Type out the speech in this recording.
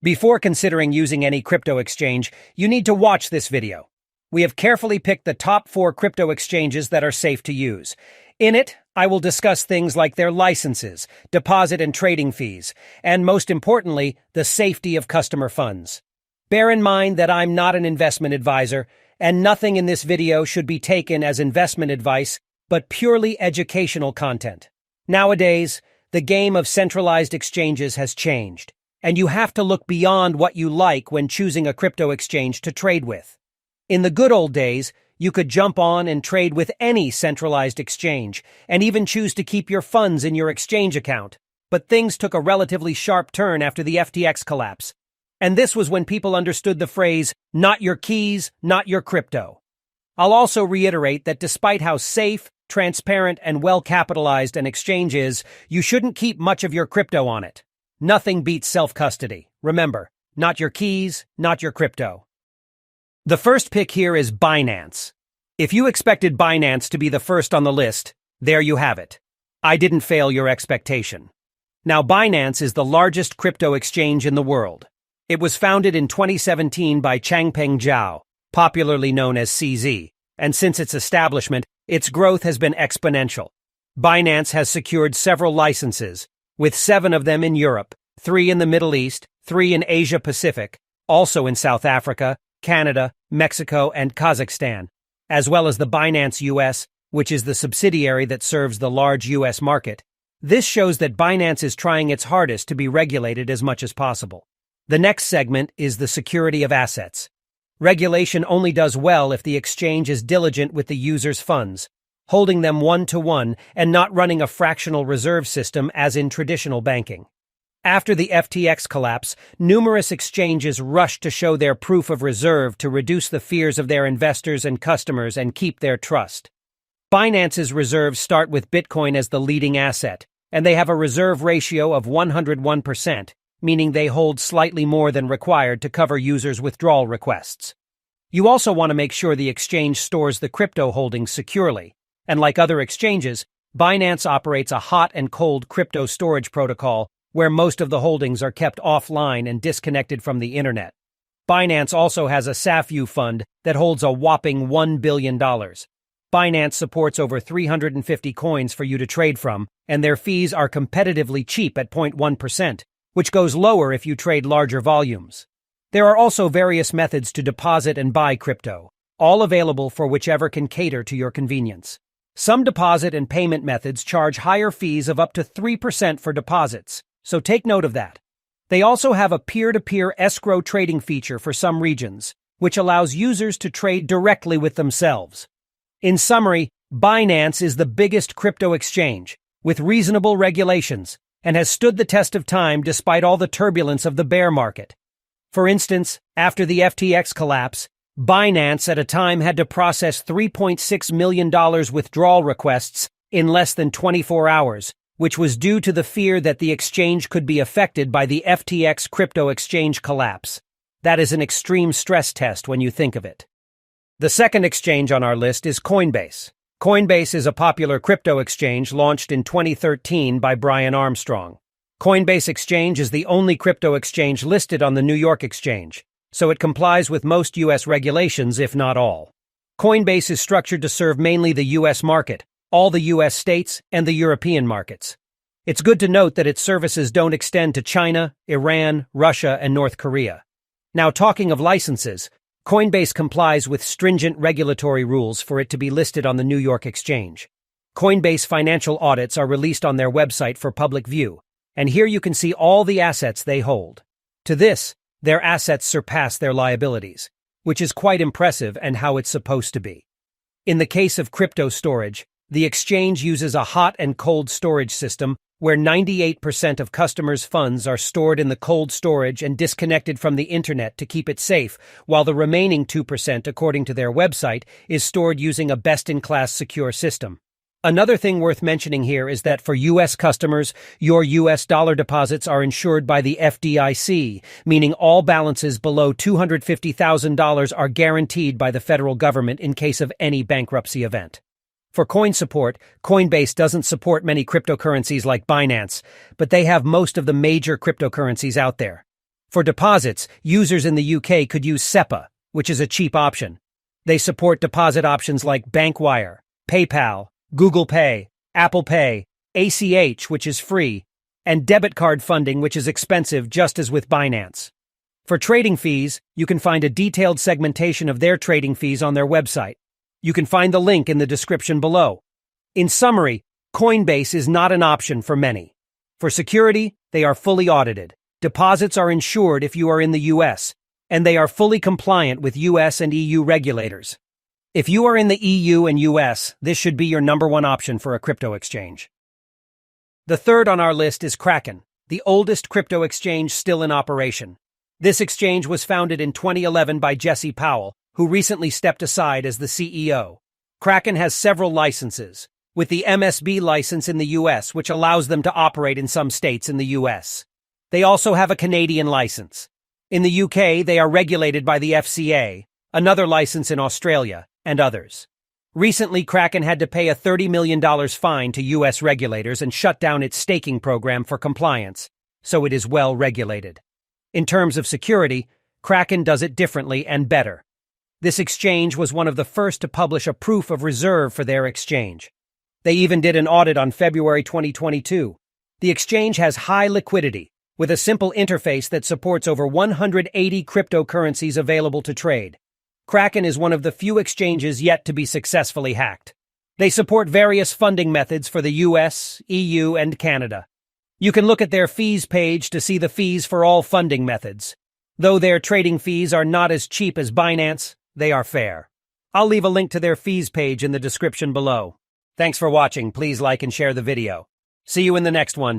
Before considering using any crypto exchange, you need to watch this video. We have carefully picked the top 4 crypto exchanges that are safe to use. In it, I will discuss things like their licenses, deposit and trading fees, and most importantly, the safety of customer funds. Bear in mind that I'm not an investment advisor, and nothing in this video should be taken as investment advice, but purely educational content. Nowadays, the game of centralized exchanges has changed, and you have to look beyond what you like when choosing a crypto exchange to trade with. In the good old days, you could jump on and trade with any centralized exchange, and even choose to keep your funds in your exchange account. But things took a relatively sharp turn after the FTX collapse. And this was when people understood the phrase, not your keys, not your crypto. I'll also reiterate that despite how safe, transparent, and well-capitalized an exchange is, you shouldn't keep much of your crypto on it. Nothing beats self-custody. Remember, not your keys, not your crypto. The first pick here is Binance. If you expected Binance to be the first on the list, there you have it. I didn't fail your expectation. Now, Binance is the largest crypto exchange in the world. It was founded in 2017 by Changpeng Zhao, popularly known as CZ, and since its establishment, its growth has been exponential. Binance has secured several licenses, with 7 of them in Europe, 3 in the Middle East, 3 in Asia Pacific, also in South Africa, Canada, Mexico, and Kazakhstan, as well as the Binance US, which is the subsidiary that serves the large US market. This shows that Binance is trying its hardest to be regulated as much as possible. The next segment is the security of assets. Regulation only does well if the exchange is diligent with the user's funds, holding them one-to-one and not running a fractional reserve system as in traditional banking. After the FTX collapse, numerous exchanges rushed to show their proof of reserve to reduce the fears of their investors and customers and keep their trust. Binance's reserves start with Bitcoin as the leading asset, and they have a reserve ratio of 101%, meaning they hold slightly more than required to cover users' withdrawal requests. You also want to make sure the exchange stores the crypto holdings securely, and like other exchanges, Binance operates a hot and cold crypto storage protocol where most of the holdings are kept offline and disconnected from the internet. Binance also has a SAFU fund that holds a whopping $1 billion. Binance supports over 350 coins for you to trade from, and their fees are competitively cheap at 0.1%, which goes lower if you trade larger volumes. There are also various methods to deposit and buy crypto, all available for whichever can cater to your convenience. Some deposit and payment methods charge higher fees of up to 3% for deposits, so take note of that. They also have a peer-to-peer escrow trading feature for some regions, which allows users to trade directly with themselves. In summary, Binance is the biggest crypto exchange, with reasonable regulations, and has stood the test of time despite all the turbulence of the bear market. For instance, after the FTX collapse, Binance at a time had to process $3.6 million withdrawal requests in less than 24 hours, which was due to the fear that the exchange could be affected by the FTX crypto exchange collapse. That is an extreme stress test when you think of it. The second exchange on our list is Coinbase. Coinbase is a popular crypto exchange launched in 2013 by Brian Armstrong. Coinbase Exchange is the only crypto exchange listed on the New York Exchange, so it complies with most U.S. regulations, if not all. Coinbase is structured to serve mainly the U.S. market, all the U.S. states, and the European markets. It's good to note that its services don't extend to China, Iran, Russia, and North Korea. Now, talking of licenses, Coinbase complies with stringent regulatory rules for it to be listed on the New York Exchange. Coinbase financial audits are released on their website for public view, and here you can see all the assets they hold. To this, their assets surpass their liabilities, which is quite impressive and how it's supposed to be. In the case of crypto storage, the exchange uses a hot and cold storage system where 98% of customers' funds are stored in the cold storage and disconnected from the internet to keep it safe, while the remaining 2%, according to their website, is stored using a best-in-class secure system. Another thing worth mentioning here is that for U.S. customers, your U.S. dollar deposits are insured by the FDIC, meaning all balances below $250,000 are guaranteed by the federal government in case of any bankruptcy event. For coin support, Coinbase doesn't support many cryptocurrencies like Binance, but they have most of the major cryptocurrencies out there. For deposits, users in the UK could use SEPA, which is a cheap option. They support deposit options like Bankwire, PayPal, Google Pay, Apple Pay, ACH, which is free, and debit card funding, which is expensive, just as with Binance. For trading fees, you can find a detailed segmentation of their trading fees on their website. You can find the link in the description below. In summary, Coinbase is not an option for many. For security, they are fully audited. Deposits are insured if you are in the US, and they are fully compliant with US and EU regulators. If you are in the EU and US, this should be your #1 option for a crypto exchange. The third on our list is Kraken, the oldest crypto exchange still in operation. This exchange was founded in 2011 by Jesse Powell, who recently stepped aside as the CEO. Kraken has several licenses, with the MSB license in the US, which allows them to operate in some states in the US. They also have a Canadian license. In the UK, they are regulated by the FCA, another license in Australia, and others. Recently, Kraken had to pay a $30 million fine to US regulators and shut down its staking program for compliance, so it is well regulated. In terms of security, Kraken does it differently and better. This exchange was one of the first to publish a proof of reserve for their exchange. They even did an audit on February 2022. The exchange has high liquidity, with a simple interface that supports over 180 cryptocurrencies available to trade. Kraken is one of the few exchanges yet to be successfully hacked. They support various funding methods for the US, EU, and Canada. You can look at their fees page to see the fees for all funding methods. Though their trading fees are not as cheap as Binance, they are fair. I'll leave a link to their fees page in the description below. Thanks for watching. Please like and share the video. See you in the next one.